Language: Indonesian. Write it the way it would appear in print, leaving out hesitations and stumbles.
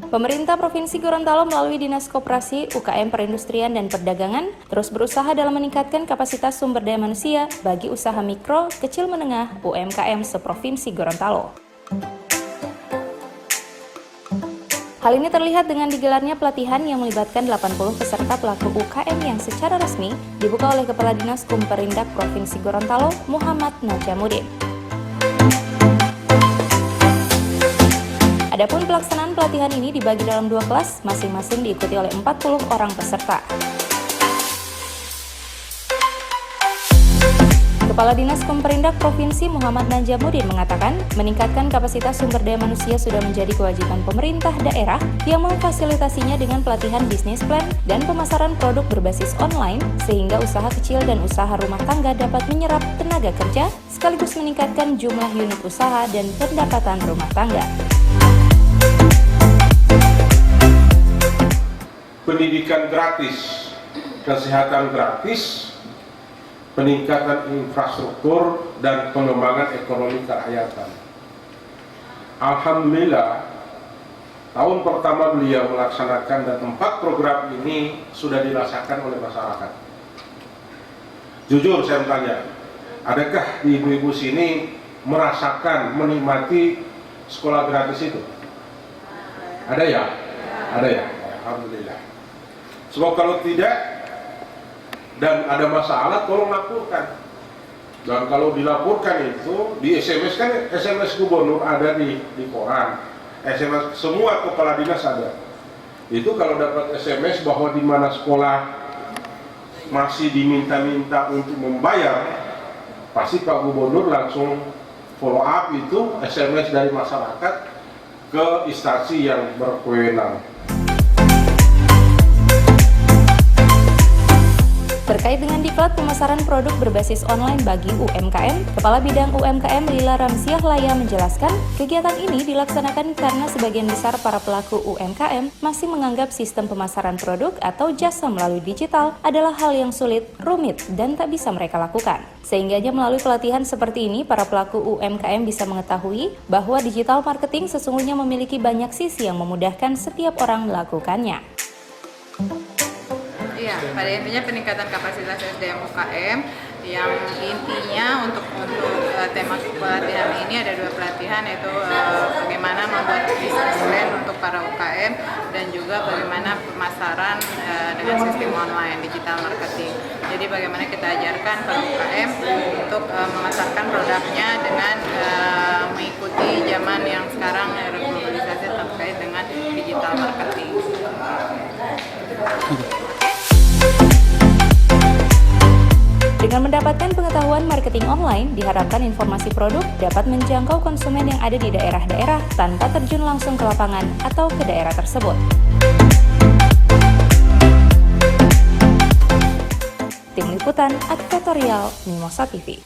Pemerintah Provinsi Gorontalo melalui Dinas Koperasi, UKM Perindustrian dan Perdagangan terus berusaha dalam meningkatkan kapasitas sumber daya manusia bagi usaha mikro, kecil menengah, UMKM seprovinsi Gorontalo. Hal ini terlihat dengan digelarnya pelatihan yang melibatkan 80 peserta pelaku UKM yang secara resmi dibuka oleh Kepala Dinas Kumperindak Provinsi Gorontalo, Muhammad Najamuddin. Adapun pelaksanaan pelatihan ini dibagi dalam 2 kelas, masing-masing diikuti oleh 40 orang peserta. Kepala Dinas Kumperindak Provinsi Muhammad Najamuddin mengatakan, meningkatkan kapasitas sumber daya manusia sudah menjadi kewajiban pemerintah daerah yang memfasilitasinya dengan pelatihan bisnis plan dan pemasaran produk berbasis online, sehingga usaha kecil dan usaha rumah tangga dapat menyerap tenaga kerja, sekaligus meningkatkan jumlah unit usaha dan pendapatan rumah tangga. Pendidikan gratis, kesehatan gratis, peningkatan infrastruktur, dan pengembangan ekonomi kerakyatan. Alhamdulillah, tahun pertama beliau melaksanakan dan 4 program ini sudah dirasakan oleh masyarakat. Jujur saya bertanya, adakah di ibu-ibu sini merasakan, menikmati sekolah gratis itu? Ada ya? Ada ya? Alhamdulillah. Sebab kalau tidak dan ada masalah, tolong laporkan. Dan kalau dilaporkan itu di SMS, kan SMS gubernur ada di koran, SMS semua kepala dinas ada. Itu kalau dapat SMS bahwa di mana sekolah masih diminta-minta untuk membayar, pasti Pak Gubernur langsung follow up itu SMS dari masyarakat ke instansi yang berwenang. Terkait dengan diklat pemasaran produk berbasis online bagi UMKM, Kepala Bidang UMKM Lila Ramsiah Laya menjelaskan, kegiatan ini dilaksanakan karena sebagian besar para pelaku UMKM masih menganggap sistem pemasaran produk atau jasa melalui digital adalah hal yang sulit, rumit, dan tak bisa mereka lakukan. Sehingga melalui pelatihan seperti ini, para pelaku UMKM bisa mengetahui bahwa digital marketing sesungguhnya memiliki banyak sisi yang memudahkan setiap orang melakukannya. Iya, pada intinya peningkatan kapasitas SDM UKM yang intinya untuk tema pelatihan ini ada 2 pelatihan, yaitu bagaimana membuat bisnis plan untuk para UKM dan juga bagaimana pemasaran dengan sistem online digital marketing. Jadi bagaimana kita ajarkan para UKM untuk memasarkan produknya dengan mengikuti zaman yang sekarang globalisasi terkait dengan digital marketing. Dengan mendapatkan pengetahuan marketing online, diharapkan informasi produk dapat menjangkau konsumen yang ada di daerah-daerah tanpa terjun langsung ke lapangan atau ke daerah tersebut. Tim Liputan Advertorial Mimosa TV.